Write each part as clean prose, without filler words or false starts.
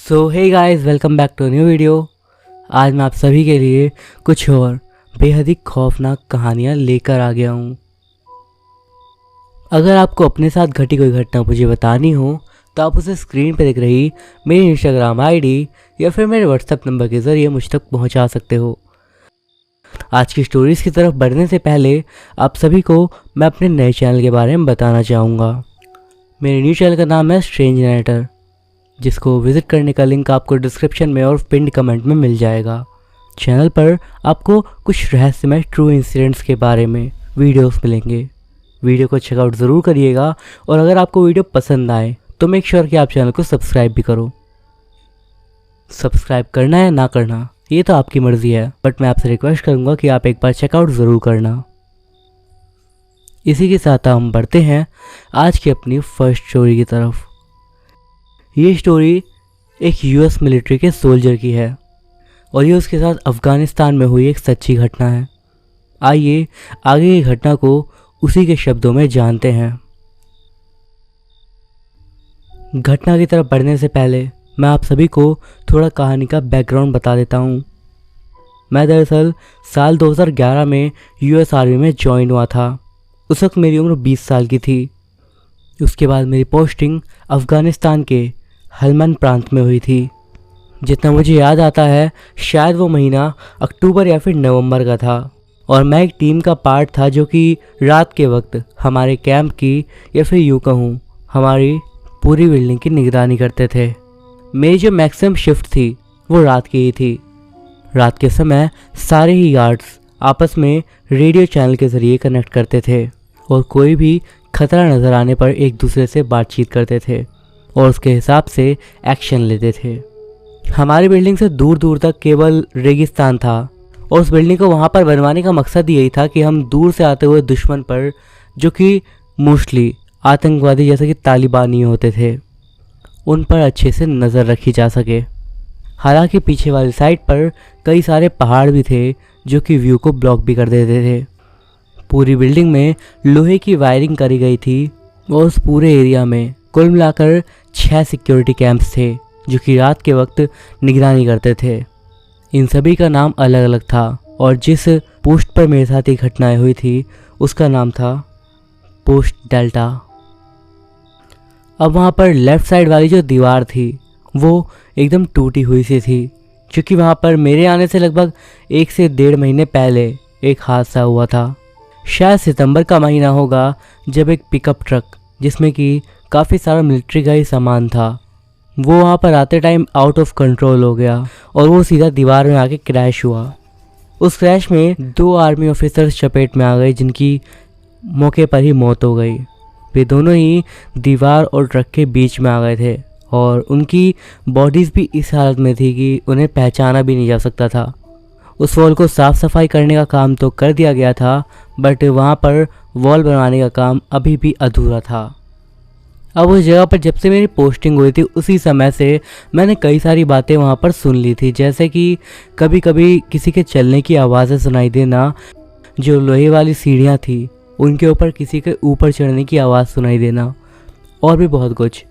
So hey guys, welcome back to new video. आज मैं आप सभी के लिए कुछ और बेहद ही खौफनाक कहानियाँ लेकर आ गया हूँ। अगर आपको अपने साथ घटी कोई घटना मुझे बतानी हो तो आप उसे स्क्रीन पर दिख रही मेरी इंस्टाग्राम आईडी या फिर मेरे व्हाट्सएप नंबर के ज़रिए मुझ तक पहुँचा सकते हो। आज की स्टोरीज़ की तरफ बढ़ने से पहले आप सभी को मैं अपने नए चैनल के बारे में बताना चाहूँगा। मेरे न्यू चैनल का नाम है स्ट्रेंज नरेटर, जिसको विज़िट करने का लिंक आपको डिस्क्रिप्शन में और पिन्ड कमेंट में मिल जाएगा। चैनल पर आपको कुछ रहस्यमय ट्रू इंसिडेंट्स के बारे में वीडियोस मिलेंगे। वीडियो को चेकआउट ज़रूर करिएगा और अगर आपको वीडियो पसंद आए तो मेक श्योर कि आप चैनल को सब्सक्राइब भी करो। सब्सक्राइब करना है ना करना ये तो आपकी मर्ज़ी है, बट मैं आपसे रिक्वेस्ट करूँगा कि आप एक बार चेकआउट ज़रूर करना। इसी के साथ हम बढ़ते हैं आज की अपनी फर्स्ट स्टोरी की तरफ। ये स्टोरी एक यूएस मिलिट्री के सोल्जर की है और ये उसके साथ अफ़गानिस्तान में हुई एक सच्ची घटना है। आइए आगे की घटना को उसी के शब्दों में जानते हैं। घटना की तरफ बढ़ने से पहले मैं आप सभी को थोड़ा कहानी का बैकग्राउंड बता देता हूँ। मैं दरअसल साल 2011 में यूएस आर्मी में ज्वाइन हुआ था। उस वक्त मेरी उम्र 20 साल की थी। उसके बाद मेरी पोस्टिंग अफ़गानिस्तान के हेलमंद प्रांत में हुई थी। जितना मुझे याद आता है शायद वो महीना अक्टूबर या फिर नवंबर का था और मैं एक टीम का पार्ट था जो कि रात के वक्त हमारे कैंप की या फिर यूँ कहूँ हमारी पूरी बिल्डिंग की निगरानी करते थे। मेरी जो मैक्सिमम शिफ्ट थी वो रात की ही थी। रात के समय सारे ही गार्ड्स आपस में रेडियो चैनल के ज़रिए कनेक्ट करते थे और कोई भी खतरा नज़र आने पर एक दूसरे से बातचीत करते थे और उसके हिसाब से एक्शन लेते थे। हमारी बिल्डिंग से दूर दूर तक केवल रेगिस्तान था और उस बिल्डिंग को वहाँ पर बनवाने का मकसद यही था कि हम दूर से आते हुए दुश्मन पर, जो कि मोस्टली आतंकवादी जैसे कि तालिबानी होते थे, उन पर अच्छे से नज़र रखी जा सके। हालांकि पीछे वाली साइड पर कई सारे पहाड़ भी थे जो कि व्यू को ब्लॉक भी कर देते थे। पूरी बिल्डिंग में लोहे की वायरिंग करी गई थी और उस पूरे एरिया में कुल मिलाकर 6 सिक्योरिटी कैंप्स थे जो कि रात के वक्त निगरानी करते थे। इन सभी का नाम अलग अलग था और जिस पोस्ट पर मेरे साथ ये घटनाएं हुई थी उसका नाम था पोस्ट डेल्टा। अब वहाँ पर लेफ़्ट साइड वाली जो दीवार थी वो एकदम टूटी हुई सी थी, क्योंकि वहाँ पर मेरे आने से लगभग 1 से 1.5 महीने पहले एक हादसा हुआ था। शायद सितंबर का महीना होगा जब एक पिकअप ट्रक जिसमें कि काफ़ी सारा मिलिट्री का ही सामान था वो वहाँ पर आते टाइम आउट ऑफ कंट्रोल हो गया और वो सीधा दीवार में आके क्रैश हुआ। उस क्रैश में 2 आर्मी ऑफिसर्स चपेट में आ गए जिनकी मौके पर ही मौत हो गई। वे दोनों ही दीवार और ट्रक के बीच में आ गए थे और उनकी बॉडीज़ भी इस हालत में थी कि उन्हें पहचाना भी नहीं जा सकता था। उस वॉल को साफ़ सफाई करने का काम तो कर दिया गया था, बट वहाँ पर वॉल बनवाने का काम अभी भी अधूरा था। अब उस जगह पर जब से मेरी पोस्टिंग हुई थी उसी समय से मैंने कई सारी बातें वहाँ पर सुन ली थी, जैसे कि कभी कभी किसी के चलने की आवाज़ें सुनाई देना, जो लोहे वाली सीढ़ियाँ थी उनके ऊपर किसी के ऊपर चढ़ने की आवाज़ सुनाई देना और भी बहुत कुछ।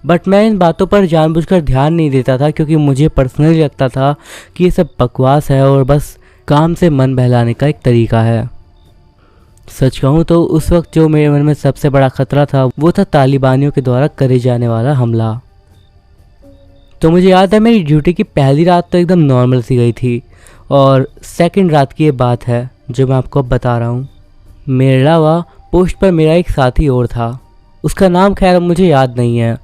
बट मैं इन बातों पर जानबूझकर ध्यान नहीं देता था क्योंकि मुझे पर्सनली लगता था कि ये सब बकवास है और बस काम से मन बहलाने का एक तरीका है। सच कहूँ तो उस वक्त जो मेरे मन में सबसे बड़ा खतरा था वो था तालिबानियों के द्वारा करे जाने वाला हमला। तो मुझे याद है मेरी ड्यूटी की पहली रात तो एकदम नॉर्मल सी गई थी और सेकंड रात की ये बात है जो मैं आपको अब बता रहा हूँ। मेरे अलावा पोस्ट पर मेरा एक साथी और था, उसका नाम खैर अब मुझे याद नहीं है।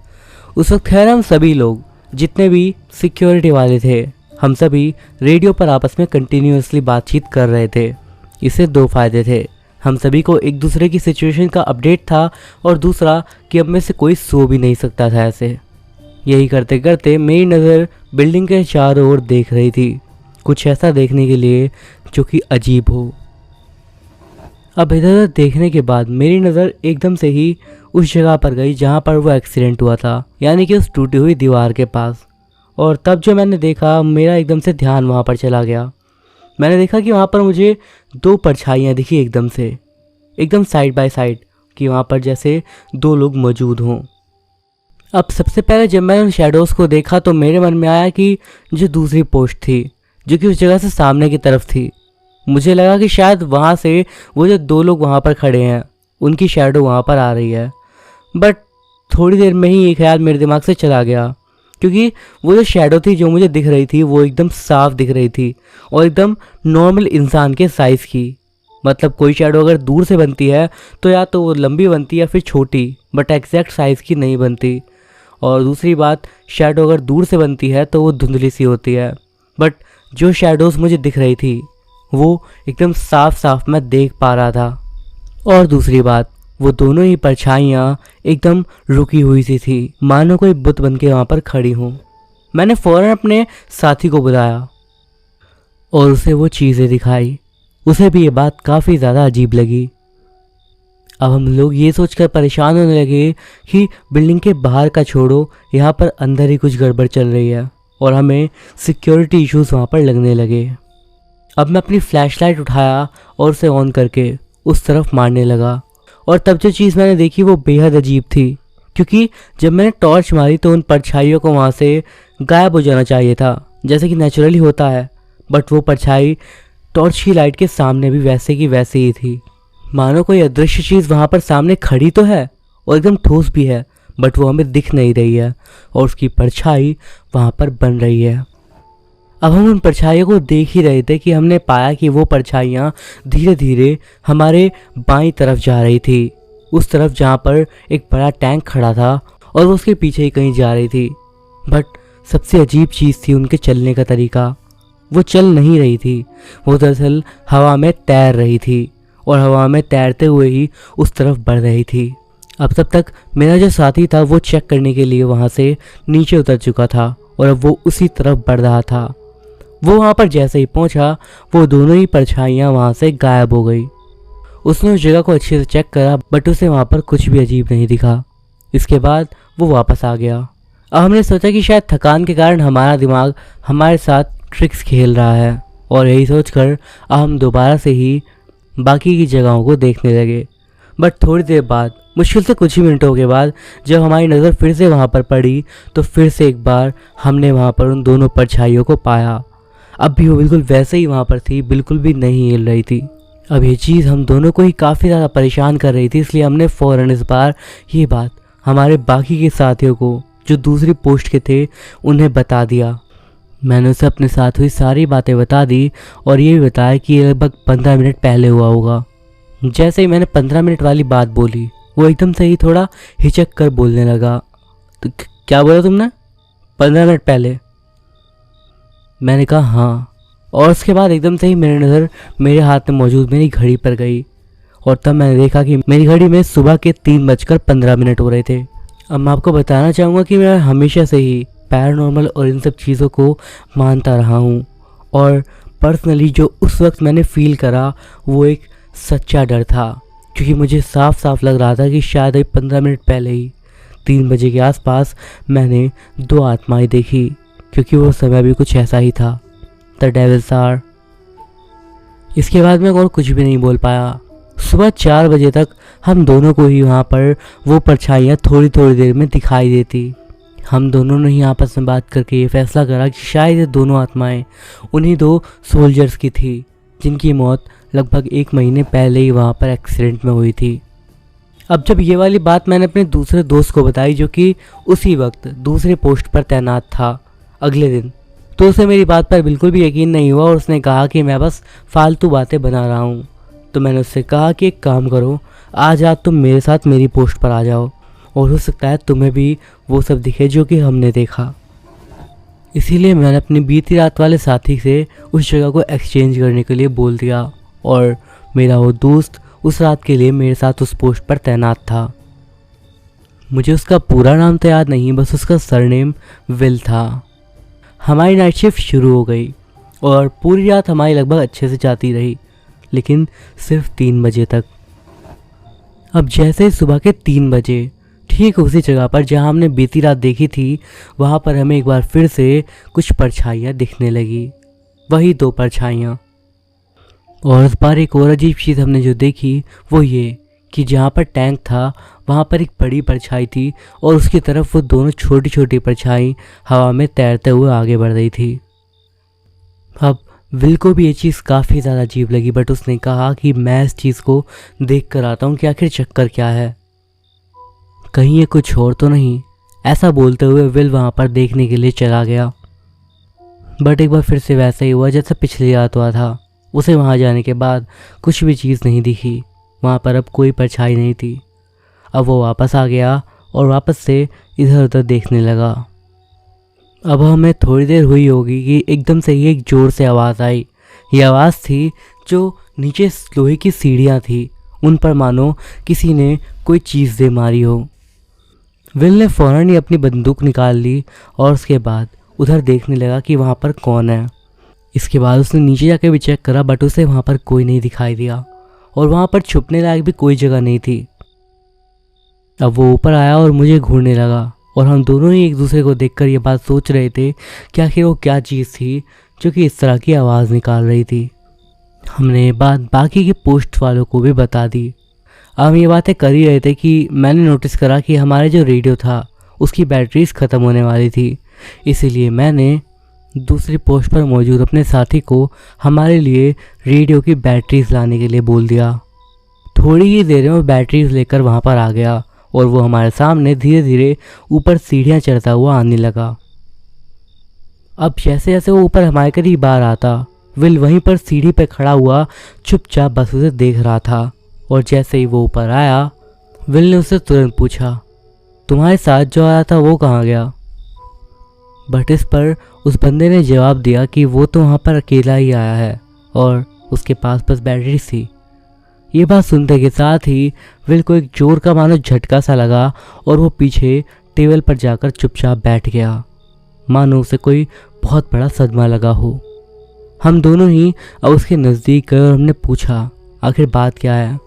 उस वक्त खैर हम सभी लोग जितने भी सिक्योरिटी वाले थे हम सभी रेडियो पर आपस में कंटिन्यूसली बातचीत कर रहे थे। इससे 2 फ़ायदे थे, हम सभी को एक दूसरे की सिचुएशन का अपडेट था और दूसरा कि अब में से कोई सो भी नहीं सकता था ऐसे। यही करते करते मेरी नज़र बिल्डिंग के चारों ओर देख रही थी, कुछ ऐसा देखने के लिए जो कि अजीब हो। अब इधर उधर देखने के बाद मेरी नज़र एकदम से ही उस जगह पर गई जहाँ पर वो एक्सीडेंट हुआ था, यानी कि उस टूटी हुई दीवार के पास। और तब जो मैंने देखा मेरा एकदम से ध्यान वहाँ पर चला गया। मैंने देखा कि वहाँ पर मुझे 2 परछाइयाँ दिखी एकदम से, एकदम साइड बाय साइड, कि वहाँ पर जैसे 2 लोग मौजूद हों। अब सबसे पहले जब मैंने उन शैडोज़ को देखा तो मेरे मन में आया कि जो दूसरी पोस्ट थी जो कि उस जगह से सामने की तरफ थी, मुझे लगा कि शायद वहाँ से वो जो दो लोग वहाँ पर खड़े हैं उनकी शैडो वहाँ पर आ रही है। बट थोड़ी देर में ही ये ख्याल मेरे दिमाग से चला गया, क्योंकि वो जो शैडो थी जो मुझे दिख रही थी वो एकदम साफ दिख रही थी और एकदम नॉर्मल इंसान के साइज़ की। मतलब कोई शैडो अगर दूर से बनती है तो या तो वो लंबी बनती है या फिर छोटी, बट एग्जैक्ट साइज़ की नहीं बनती। और दूसरी बात, शैडो अगर दूर से बनती है तो वो धुंधली सी होती है, बट जो शैडोज़ मुझे दिख रही थी वो एकदम साफ साफ मैं देख पा रहा था। और दूसरी बात, वो दोनों ही परछाइयाँ एकदम रुकी हुई सी थी, मानो कोई बुत बन के वहाँ पर खड़ी हूँ। मैंने फ़ौरन अपने साथी को बुलाया और उसे वो चीज़ें दिखाई। उसे भी ये बात काफ़ी ज़्यादा अजीब लगी। अब हम लोग ये सोचकर परेशान होने लगे कि बिल्डिंग के बाहर का छोड़ो, यहाँ पर अंदर ही कुछ गड़बड़ चल रही है और हमें सिक्योरिटी इश्यूज़ वहाँ पर लगने लगे। अब मैं अपनी फ्लैशलाइट उठाया और उसे ऑन करके उस तरफ मारने लगा। और तब जो चीज़ मैंने देखी वो बेहद अजीब थी, क्योंकि जब मैंने टॉर्च मारी तो उन परछाइयों को वहाँ से गायब हो जाना चाहिए था, जैसे कि नेचुरली होता है। बट वो परछाई टॉर्च की लाइट के सामने भी वैसे की वैसे ही थी, मानो कोई अदृश्य चीज़ वहाँ पर सामने खड़ी तो है और एकदम ठोस भी है, बट वो हमें दिख नहीं रही है और उसकी परछाई वहाँ पर बन रही है। अब हम उन परछाइयों को देख ही रहे थे कि हमने पाया कि वो परछाइयाँ धीरे धीरे हमारे बाईं तरफ जा रही थी, उस तरफ जहाँ पर एक बड़ा टैंक खड़ा था और वो उसके पीछे ही कहीं जा रही थी। बट सबसे अजीब चीज़ थी उनके चलने का तरीका। वो चल नहीं रही थी, वो दरअसल हवा में तैर रही थी और हवा में तैरते हुए ही उस तरफ बढ़ रही थी। अब तब तक मेरा जो साथी था वो चेक करने के लिए वहाँ से नीचे उतर चुका था और अब वो उसी तरफ बढ़ रहा था। वो वहाँ पर जैसे ही पहुँचा वो दोनों ही परछाइयाँ वहाँ से गायब हो गई। उसने उस जगह को अच्छे से चेक करा, बट उसे वहाँ पर कुछ भी अजीब नहीं दिखा। इसके बाद वो वापस आ गया। अब हमने सोचा कि शायद थकान के कारण हमारा दिमाग हमारे साथ ट्रिक्स खेल रहा है, और यही सोचकर अब हम दोबारा से ही बाकी की जगहों को देखने लगे। बट थोड़ी देर बाद, मुश्किल से कुछ ही मिनटों के बाद, जब हमारी नज़र फिर से वहाँ पर पड़ी तो फिर से एक बार हमने वहाँ पर उन दोनों परछाइयों को पाया। अब भी वो बिल्कुल वैसे ही वहाँ पर थी, बिल्कुल भी नहीं हिल रही थी। अब ये चीज़ हम दोनों को ही काफ़ी ज़्यादा परेशान कर रही थी, इसलिए हमने फ़ौरन इस बार ये बात हमारे बाकी के साथियों को जो दूसरी पोस्ट के थे उन्हें बता दिया। मैंने उसे अपने साथ हुई सारी बातें बता दी और ये भी बताया कि ये लगभग 15 मिनट पहले हुआ होगा। जैसे ही मैंने 15 मिनट वाली बात बोली वो एकदम से ही थोड़ा हिचक कर बोलने लगा। तो क्या बोला तुमने? 15 मिनट पहले? मैंने कहा हाँ। और उसके बाद एकदम से ही मेरी नज़र मेरे हाथ में मौजूद मेरी घड़ी पर गई और तब मैंने देखा कि मेरी घड़ी में सुबह के 3:15 हो रहे थे। अब मैं आपको बताना चाहूँगा कि मैं हमेशा से ही पैरानॉर्मल और इन सब चीज़ों को मानता रहा हूँ, और पर्सनली जो उस वक्त मैंने फ़ील करा वो एक सच्चा डर था, क्योंकि मुझे साफ साफ लग रहा था कि शायद ही 15 मिनट पहले ही 3 बजे के आसपास मैंने 2 आत्माएं देखी, क्योंकि वो समय भी कुछ ऐसा ही था, द डेविल्स आर। इसके बाद मैं और कुछ भी नहीं बोल पाया। सुबह 4 बजे तक हम दोनों को ही वहाँ पर वो परछाइयाँ थोड़ी थोड़ी देर में दिखाई देती। हम दोनों ने ही आपस में बात करके ये फैसला करा कि शायद ये दोनों आत्माएं उन्हीं 2 सोल्जर्स की थी जिनकी मौत लगभग 1 महीने पहले ही वहाँ पर एक्सीडेंट में हुई थी। अब जब ये वाली बात मैंने अपने दूसरे दोस्त को बताई जो कि उसी वक्त दूसरे पोस्ट पर तैनात था अगले दिन, तो उसे मेरी बात पर बिल्कुल भी यकीन नहीं हुआ और उसने कहा कि मैं बस फालतू बातें बना रहा हूँ। तो मैंने उससे कहा कि एक काम करो, आज रात तुम मेरे साथ मेरी पोस्ट पर आ जाओ और हो सकता है तुम्हें भी वो सब दिखे जो कि हमने देखा। इसीलिए मैंने अपनी बीती रात वाले साथी से उस जगह को एक्सचेंज करने के लिए बोल दिया और मेरा वो दोस्त उस रात के लिए मेरे साथ उस पोस्ट पर तैनात था। मुझे उसका पूरा नाम तो याद नहीं, बस उसका सरनेम विल था। हमारी नाइट शिफ्ट शुरू हो गई और पूरी रात हमारी लगभग अच्छे से जाती रही, लेकिन सिर्फ 3 बजे तक। अब जैसे ही सुबह के 3 बजे ठीक उसी जगह पर जहां हमने बीती रात देखी थी, वहां पर हमें एक बार फिर से कुछ परछाइयाँ दिखने लगी, वही 2 परछाइयाँ। और इस बार एक और अजीब चीज़ हमने जो देखी वो ये कि जहाँ पर टैंक था वहाँ पर एक बड़ी परछाई थी और उसकी तरफ वो दोनों छोटी छोटी परछाई हवा में तैरते हुए आगे बढ़ रही थी। अब विल को भी ये चीज़ काफ़ी ज़्यादा अजीब लगी, बट उसने कहा कि मैं इस चीज़ को देख कर आता हूँ कि आखिर चक्कर क्या है, कहीं ये कुछ और तो नहीं। ऐसा बोलते हुए विल वहाँ पर देखने के लिए चला गया। बट एक बार फिर से वैसा ही हुआ जैसा पिछली रात हुआ था। उसे वहाँ जाने के बाद कुछ भी चीज़ नहीं दिखी, वहाँ पर अब कोई परछाई नहीं थी। अब वो वापस आ गया और वापस से इधर उधर देखने लगा। अब हमें थोड़ी देर हुई होगी कि एकदम से ही एक ज़ोर से आवाज़ आई। ये आवाज़ थी जो नीचे लोहे की सीढ़ियाँ थी, उन पर मानो किसी ने कोई चीज़ दे मारी हो। विल ने फ़ौरन ही अपनी बंदूक निकाल ली और उसके बाद उधर देखने लगा कि वहाँ पर कौन है। इसके बाद उसने नीचे जाके भी चेक करा, बट उसे वहाँ पर कोई नहीं दिखाई दिया और वहाँ पर छुपने लायक भी कोई जगह नहीं थी। अब वो ऊपर आया और मुझे घूरने लगा और हम दोनों ही एक दूसरे को देखकर ये बात सोच रहे थे कि आखिर वो क्या चीज़ थी जो कि इस तरह की आवाज़ निकाल रही थी। हमने ये बात बाकी के पोस्ट वालों को भी बता दी। अब हम ये बातें कर ही रहे थे कि मैंने नोटिस करा कि हमारे जो रेडियो था उसकी बैटरीज ख़त्म होने वाली थी। इसीलिए मैंने दूसरी पोस्ट पर मौजूद अपने साथी को हमारे लिए रेडियो की बैटरीज लाने के लिए बोल दिया। थोड़ी ही देर में वो बैटरीज लेकर वहाँ पर आ गया और वो हमारे सामने धीरे धीरे ऊपर सीढ़ियाँ चढ़ता हुआ आने लगा। अब जैसे जैसे वो ऊपर हमारे करीब आ रहा था, विल वहीं पर सीढ़ी पर खड़ा हुआ चुपचाप बस उसे देख रहा था। और जैसे ही वो ऊपर आया, विल ने उससे तुरंत पूछा, तुम्हारे साथ जो आया था वो कहाँ गया? बट इस पर उस बंदे ने जवाब दिया कि वो तो वहाँ पर अकेला ही आया है और उसके पास बस बैटरी थी। ये बात सुनते के साथ ही विल को एक जोर का मानो झटका सा लगा और वो पीछे टेबल पर जाकर चुपचाप बैठ गया, मानो उसे कोई बहुत बड़ा सदमा लगा हो। हम दोनों ही अब उसके नज़दीक गए और हमने पूछा, आखिर बात क्या है?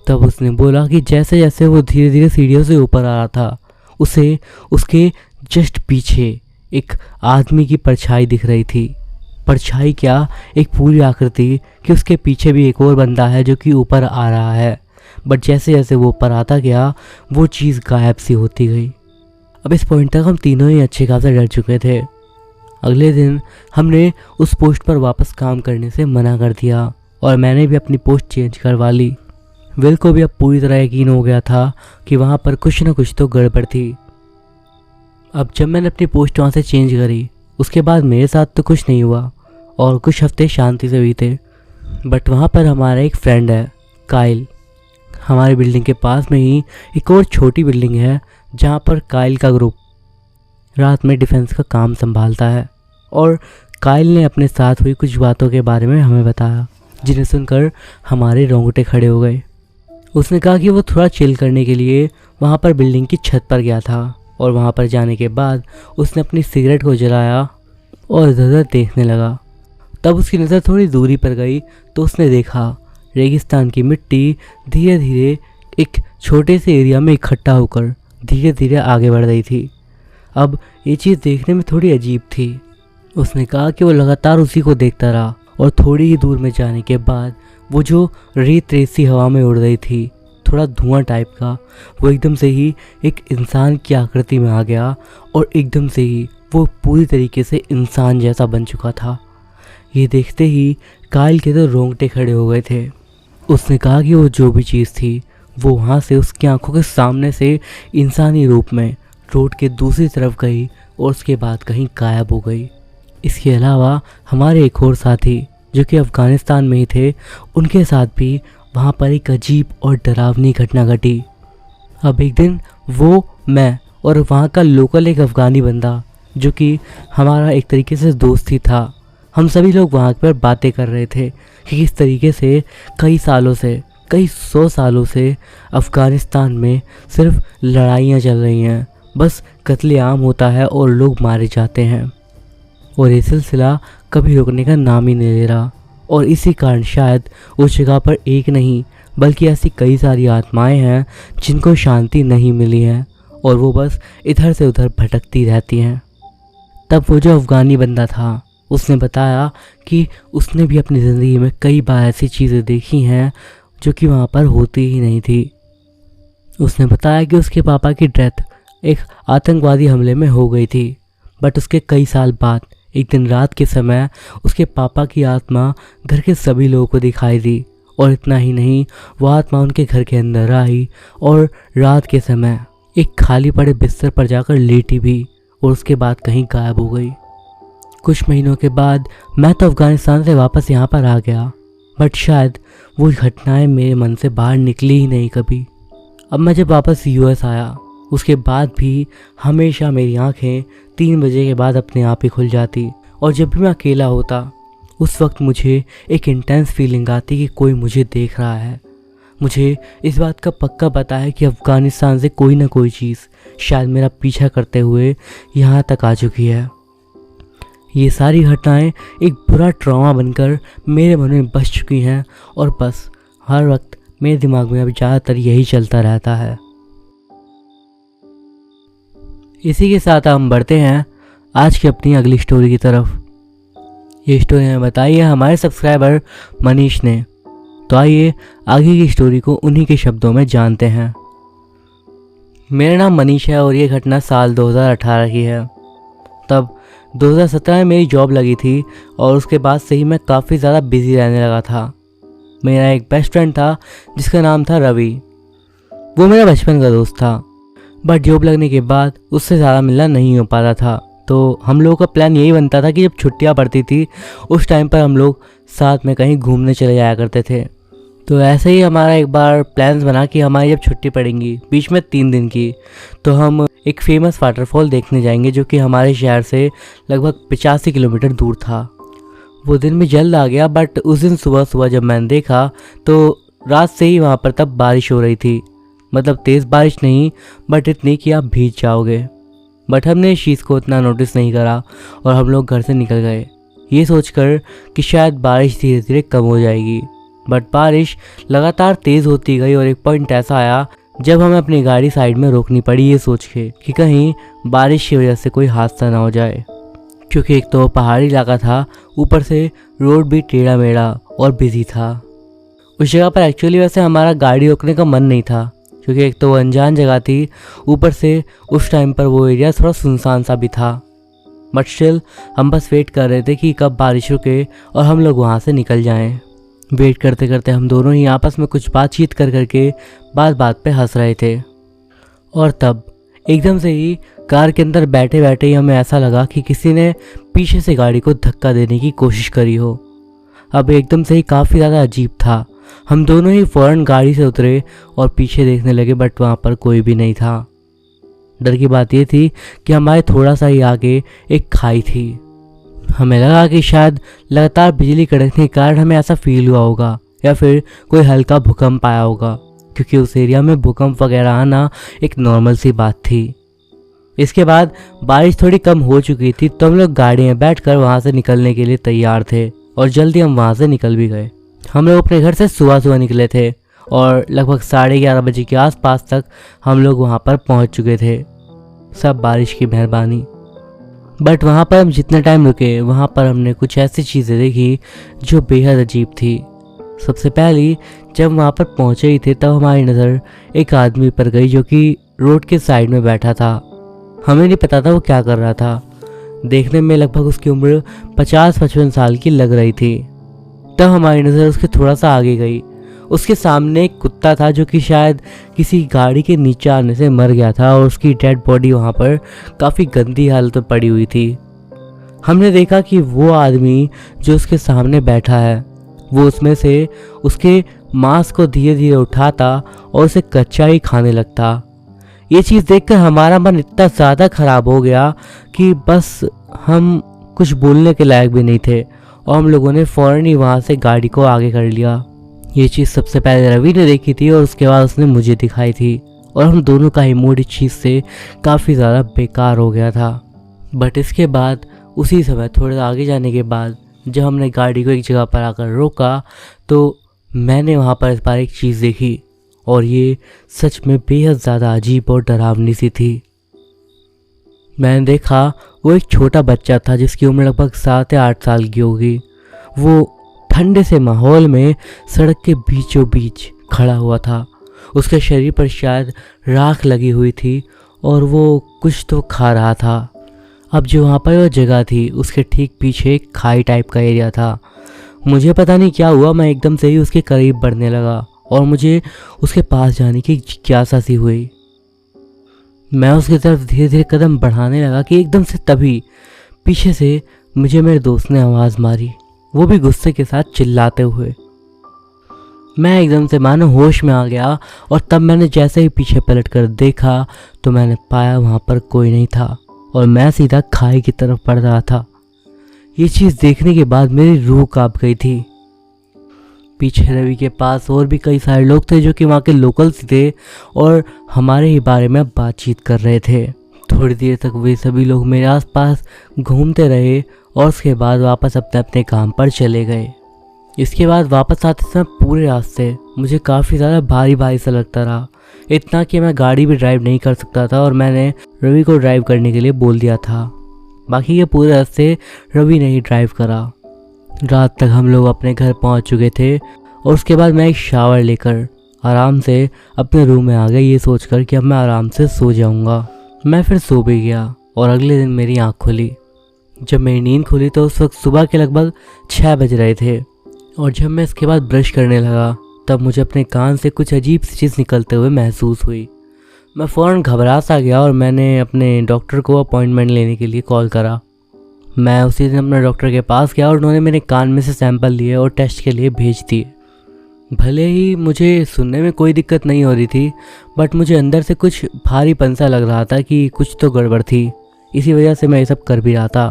तब उसने बोला कि जैसे जैसे वो धीरे धीरे सीढ़ियों से ऊपर आ रहा था, उसे उसके जस्ट पीछे एक आदमी की परछाई दिख रही थी। परछाई क्या, एक पूरी आकृति कि उसके पीछे भी एक और बंदा है जो कि ऊपर आ रहा है। बट जैसे जैसे वो ऊपर आता गया, वो चीज़ गायब सी होती गई। अब इस पॉइंट तक हम तीनों ही अच्छे खासे डर चुके थे। अगले दिन हमने उस पोस्ट पर वापस काम करने से मना कर दिया और मैंने भी अपनी पोस्ट चेंज करवा ली। विल को भी अब पूरी तरह यकीन हो गया था कि वहाँ पर कुछ न कुछ तो गड़बड़ थी। अब जब मैंने अपनी पोस्ट वहाँ से चेंज करी, उसके बाद मेरे साथ तो कुछ नहीं हुआ और कुछ हफ्ते शांति से बीते। बट वहाँ पर हमारा एक फ्रेंड है, काइल। हमारी बिल्डिंग के पास में ही एक और छोटी बिल्डिंग है जहाँ पर काइल का ग्रुप रात में डिफेंस का काम संभालता है। और काइल ने अपने साथ हुई कुछ बातों के बारे में हमें बताया, जिन्हें सुनकर हमारे रोंगटे खड़े हो गए। उसने कहा कि वो थोड़ा चिल करने के लिए वहाँ पर बिल्डिंग की छत पर गया था और वहाँ पर जाने के बाद उसने अपनी सिगरेट को जलाया और इधर उधर देखने लगा। तब उसकी नज़र थोड़ी दूरी पर गई तो उसने देखा रेगिस्तान की मिट्टी धीरे धीरे एक छोटे से एरिया में इकट्ठा होकर धीरे धीरे आगे बढ़ रही थी। अब ये चीज़ देखने में थोड़ी अजीब थी। उसने कहा कि वो लगातार उसी को देखता रहा और थोड़ी ही दूर में जाने के बाद वो जो रेत सी हवा में उड़ रही थी, थोड़ा धुआं टाइप का, वो एकदम से ही एक इंसान की आकृति में आ गया और एकदम से ही वो पूरी तरीके से इंसान जैसा बन चुका था। ये देखते ही काइल के तो रोंगटे खड़े हो गए थे। उसने कहा कि वो जो भी चीज़ थी वो वहाँ से उसकी आंखों के सामने से इंसानी रूप में रोड के दूसरी तरफ गई और उसके बाद कहीं गायब हो गई। इसके अलावा हमारे एक और साथी जो कि अफ़गानिस्तान में ही थे, उनके साथ भी वहाँ पर एक अजीब और डरावनी घटना घटी। अब एक दिन वो, मैं और वहाँ का लोकल एक अफ़गानी बंदा जो कि हमारा एक तरीके से दोस्त ही था, हम सभी लोग वहाँ पर बातें कर रहे थे कि किस तरीके से कई सालों से, कई 100 सालों से अफ़गानिस्तान में सिर्फ लड़ाइयाँ चल रही हैं, बस कत्लेआम होता है और लोग मारे जाते हैं और ये सिलसिला कभी रुकने का नाम ही नहीं ले रहा। और इसी कारण शायद उस जगह पर एक नहीं बल्कि ऐसी कई सारी आत्माएं हैं जिनको शांति नहीं मिली है और वो बस इधर से उधर भटकती रहती हैं। तब वो जो अफ़गानी बंदा था उसने बताया कि उसने भी अपनी ज़िंदगी में कई बार ऐसी चीज़ें देखी हैं जो कि वहाँ पर होती ही नहीं थी। उसने बताया कि उसके पापा की डेथ एक आतंकवादी हमले में हो गई थी, बट उसके कई साल बाद एक दिन रात के समय उसके पापा की आत्मा घर के सभी लोगों को दिखाई दी। और इतना ही नहीं, वह आत्मा उनके घर के अंदर आई और रात के समय एक खाली पड़े बिस्तर पर जाकर लेटी भी और उसके बाद कहीं गायब हो गई। कुछ महीनों के बाद मैं तो अफ़गानिस्तान से वापस यहाँ पर आ गया, बट शायद वो घटनाएं मेरे मन से बाहर निकली ही नहीं कभी। अब मैं जब वापस यूएस आया उसके बाद भी हमेशा मेरी आंखें 3 बजे के बाद अपने आप ही खुल जाती, और जब भी मैं अकेला होता उस वक्त मुझे एक इंटेंस फीलिंग आती कि कोई मुझे देख रहा है। मुझे इस बात का पक्का पता है कि अफ़गानिस्तान से कोई ना कोई चीज़ शायद मेरा पीछा करते हुए यहाँ तक आ चुकी है। ये सारी घटनाएं एक बुरा ट्रॉमा बनकर मेरे मन में बस चुकी हैं और बस हर वक्त मेरे दिमाग में अब ज़्यादातर यही चलता रहता है। इसी के साथ हम बढ़ते हैं आज की अपनी अगली स्टोरी की तरफ। ये स्टोरी हमें बताई है हमारे सब्सक्राइबर मनीष ने। तो आइए आगे की स्टोरी को उन्हीं के शब्दों में जानते हैं। मेरा नाम मनीष है और ये घटना साल 2018 की है। तब 2017 में मेरी जॉब लगी थी और उसके बाद से ही मैं काफ़ी ज़्यादा बिजी रहने लगा था। मेरा एक बेस्ट फ्रेंड था जिसका नाम था रवि। वो मेरा बचपन का दोस्त था, बट जॉब लगने के बाद उससे ज़्यादा मिलना नहीं हो पाता था। तो हम लोगों का प्लान यही बनता था कि जब छुट्टियां पड़ती थी उस टाइम पर हम लोग साथ में कहीं घूमने चले जाया करते थे। तो ऐसे ही हमारा एक बार प्लान्स बना कि हमारी जब छुट्टी पड़ेंगी बीच में 3 दिन की, तो हम एक फेमस वाटरफॉल देखने जाएंगे जो कि हमारे शहर से लगभग 85 किलोमीटर दूर था। वो दिन भी जल्द आ गया, बट उस दिन सुबह सुबह जब मैंने देखा तो रात से ही वहाँ पर तब बारिश हो रही थी। मतलब तेज़ बारिश नहीं, बट इतनी कि आप भीग जाओगे। बट हमने इस चीज़ को इतना नोटिस नहीं करा और हम लोग घर से निकल गए ये सोचकर कि शायद बारिश धीरे धीरे कम हो जाएगी। बट बारिश लगातार तेज़ होती गई और एक पॉइंट ऐसा आया जब हमें अपनी गाड़ी साइड में रोकनी पड़ी ये सोच के कि कहीं बारिश की वजह से कोई हादसा ना हो जाए, क्योंकि एक तो पहाड़ी इलाका था, ऊपर से रोड भी टेढ़ा मेढ़ा और बिजी था। उस जगह पर एक्चुअली वैसे हमारा गाड़ी रोकने का मन नहीं था, क्योंकि एक तो वो अनजान जगह थी, ऊपर से उस टाइम पर वो एरिया थोड़ा सुनसान सा भी था। बट स्टिल हम बस वेट कर रहे थे कि कब बारिश रुके और हम लोग वहाँ से निकल जाएं। वेट करते करते हम दोनों ही आपस में कुछ बातचीत कर करके बात बात पे हंस रहे थे, और तब एकदम से ही कार के अंदर बैठे बैठे ही हमें ऐसा लगा कि किसी ने पीछे से गाड़ी को धक्का देने की कोशिश करी हो। अब एकदम से ही काफ़ी ज़्यादा अजीब था। हम दोनों ही फ़ौरन गाड़ी से उतरे और पीछे देखने लगे, बट वहाँ पर कोई भी नहीं था। डर की बात ये थी कि हमारे थोड़ा सा ही आगे एक खाई थी। हमें लगा कि शायद लगातार बिजली कड़कने के कारण हमें ऐसा फील हुआ होगा, या फिर कोई हल्का भूकंप आया होगा, क्योंकि उस एरिया में भूकंप वगैरह आना एक नॉर्मल सी बात थी। इसके बाद बारिश थोड़ी कम हो चुकी थी, तो हम लोग गाड़ी में बैठकर वहाँ से निकलने के लिए तैयार थे और जल्दी हम वहाँ से निकल भी गए। हम लोग अपने घर से सुबह सुबह निकले थे और लगभग 11:30 बजे के आसपास तक हम लोग वहाँ पर पहुँच चुके थे, सब बारिश की मेहरबानी। बट वहाँ पर हम जितने टाइम रुके वहाँ पर हमने कुछ ऐसी चीज़ें देखी जो बेहद अजीब थी। सबसे पहली, जब वहाँ पर पहुँचे ही थे तब हमारी नज़र एक आदमी पर गई जो कि रोड के साइड में बैठा था। हमें नहीं पता था वो क्या कर रहा था। देखने में लगभग उसकी उम्र 50-55 साल की लग रही थी। तब हमारी नज़र उसके थोड़ा सा आगे गई। उसके सामने एक कुत्ता था जो कि शायद किसी गाड़ी के नीचे आने से मर गया था और उसकी डेड बॉडी वहाँ पर काफ़ी गंदी हालत में पड़ी हुई थी। हमने देखा कि वो आदमी जो उसके सामने बैठा है वो उसमें से उसके मांस को धीरे धीरे उठाता और उसे कच्चा ही खाने लगता। ये चीज़ देखकर हमारा मन इतना ज़्यादा ख़राब हो गया कि बस हम कुछ बोलने के लायक भी नहीं थे और हम लोगों ने फ़ौरन ही वहाँ से गाड़ी को आगे कर लिया। ये चीज़ सबसे पहले रवि ने देखी थी और उसके बाद उसने मुझे दिखाई थी, और हम दोनों का ही मूड इस चीज़ से काफ़ी ज़्यादा बेकार हो गया था। बट इसके बाद उसी समय थोड़े आगे जाने के बाद जब हमने गाड़ी को एक जगह पर आकर रोका तो मैंने वहाँ पर इस बार एक चीज़ देखी, और ये सच में बेहद ज़्यादा अजीब और डरावनी सी थी। मैंने देखा वो एक छोटा बच्चा था जिसकी उम्र लगभग 7 या 8 साल की होगी। वो ठंडे से माहौल में सड़क के बीचों बीच खड़ा हुआ था उसके शरीर पर शायद राख लगी हुई थी और वो कुछ तो खा रहा था। अब जो वहाँ पर वो जगह थी उसके ठीक पीछे एक खाई टाइप का एरिया था। मुझे पता नहीं क्या हुआ, मैं एकदम से ही उसके करीब बढ़ने लगा और मुझे उसके पास जाने की जिज्ञासा सी हुई। मैं उसकी तरफ धीरे धीरे कदम बढ़ाने लगा कि एकदम से तभी पीछे से मुझे मेरे दोस्त ने आवाज़ मारी, वो भी गुस्से के साथ चिल्लाते हुए। मैं एकदम से मानो होश में आ गया और तब मैंने जैसे ही पीछे पलट कर देखा तो मैंने पाया वहाँ पर कोई नहीं था और मैं सीधा खाई की तरफ बढ़ रहा था। ये चीज़ देखने के बाद मेरी रूह कांप गई थी। पीछे रवि के पास और भी कई सारे लोग थे जो कि वहाँ के लोकल्स थे और हमारे ही बारे में बातचीत कर रहे थे। थोड़ी देर तक वे सभी लोग मेरे आसपास घूमते रहे और उसके बाद वापस अपने अपने काम पर चले गए। इसके बाद वापस आते समय पूरे रास्ते मुझे काफ़ी ज़्यादा भारी भारी सा लगता रहा, इतना कि मैं गाड़ी भी ड्राइव नहीं कर सकता था और मैंने रवि को ड्राइव करने के लिए बोल दिया था। बाकी ये पूरे रास्ते रवि ने ही ड्राइव करा। रात तक हम लोग अपने घर पहुंच चुके थे और उसके बाद मैं एक शावर लेकर आराम से अपने रूम में आ गया, ये सोचकर कि अब मैं आराम से सो जाऊंगा। मैं फिर सो भी गया और अगले दिन मेरी आँख खुली। जब मेरी नींद खुली तो उस वक्त सुबह के लगभग 6 बज रहे थे और जब मैं इसके बाद ब्रश करने लगा तब मुझे अपने कान से कुछ अजीब सी चीज़ निकलते हुए महसूस हुई। मैं फ़ौरन घबरा सा गया और मैंने अपने डॉक्टर को अपॉइंटमेंट लेने के लिए कॉल करा। मैं उसी दिन अपने डॉक्टर के पास गया और उन्होंने मेरे कान में से सैंपल लिए और टेस्ट के लिए भेज दिए। भले ही मुझे सुनने में कोई दिक्कत नहीं हो रही थी, बट मुझे अंदर से कुछ भारीपन सा लग रहा था कि कुछ तो गड़बड़ थी। इसी वजह से मैं ये सब कर भी रहा था।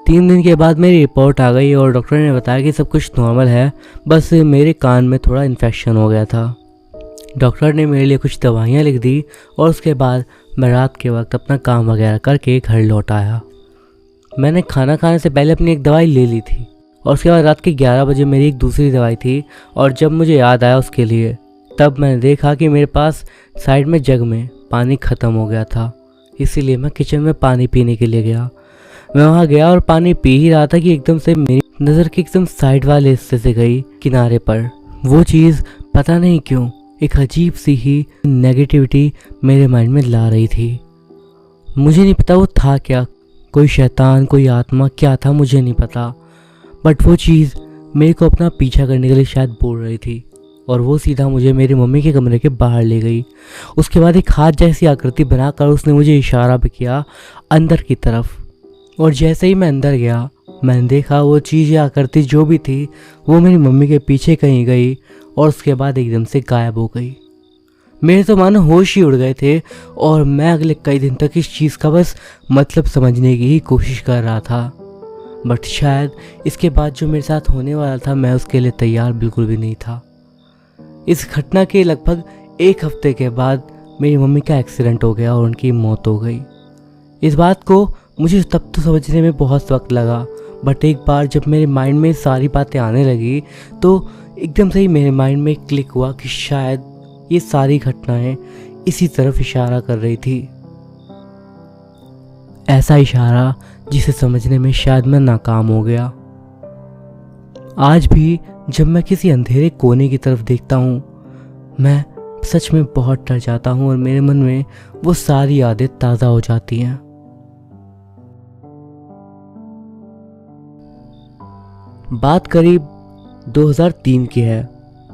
3 दिन के बाद मेरी रिपोर्ट आ गई और डॉक्टर ने बताया कि सब कुछ नॉर्मल है, बस मेरे कान में थोड़ा इन्फेक्शन हो गया था। डॉक्टर ने मेरे लिए कुछ दवाइयाँ लिख दी और उसके बाद मैं रात के वक्त अपना काम वगैरह करके घर लौट आया। मैंने खाना खाने से पहले अपनी एक दवाई ले ली थी और उसके बाद रात के 11 बजे मेरी एक दूसरी दवाई थी और जब मुझे याद आया उसके लिए तब मैंने देखा कि मेरे पास साइड में जग में पानी ख़त्म हो गया था। इसीलिए मैं किचन में पानी पीने के लिए गया। मैं वहाँ गया और पानी पी ही रहा था कि एकदम से मेरी नज़र के एकदम साइड वाले हिस्से से गई किनारे पर। वो चीज़ पता नहीं क्यों एक अजीब सी ही नेगेटिविटी मेरे माइंड में ला रही थी। मुझे नहीं पता वो था क्या, कोई शैतान, कोई आत्मा, क्या था मुझे नहीं पता, बट वो चीज़ मेरे को अपना पीछा करने के लिए शायद बोल रही थी और वो सीधा मुझे मेरी मम्मी के कमरे के बाहर ले गई। उसके बाद एक हाथ जैसी आकृति बनाकर उसने मुझे इशारा भी किया अंदर की तरफ और जैसे ही मैं अंदर गया मैंने देखा वो चीज़ या आकृति जो भी थी वो मेरी मम्मी के पीछे कहीं गई और उसके बाद एकदम से गायब हो गई। मेरे तो मानो होश ही उड़ गए थे और मैं अगले कई दिन तक इस चीज़ का बस मतलब समझने की ही कोशिश कर रहा था, बट शायद इसके बाद जो मेरे साथ होने वाला था मैं उसके लिए तैयार बिल्कुल भी नहीं था। इस घटना के लगभग 1 हफ्ते के बाद मेरी मम्मी का एक्सीडेंट हो गया और उनकी मौत हो गई। इस बात को मुझे तब तो समझने में बहुत वक्त लगा, बट एक बार जब मेरे माइंड में सारी बातें आने लगी तो एकदम से ही मेरे माइंड में क्लिक हुआ कि शायद ये सारी घटनाएं इसी तरफ इशारा कर रही थी। ऐसा इशारा जिसे समझने में शायद मैं नाकाम हो गया। आज भी जब मैं किसी अंधेरे कोने की तरफ देखता हूँ मैं सच में बहुत डर जाता हूँ और मेरे मन में वो सारी यादें ताज़ा हो जाती हैं। बात करीब 2003 की है,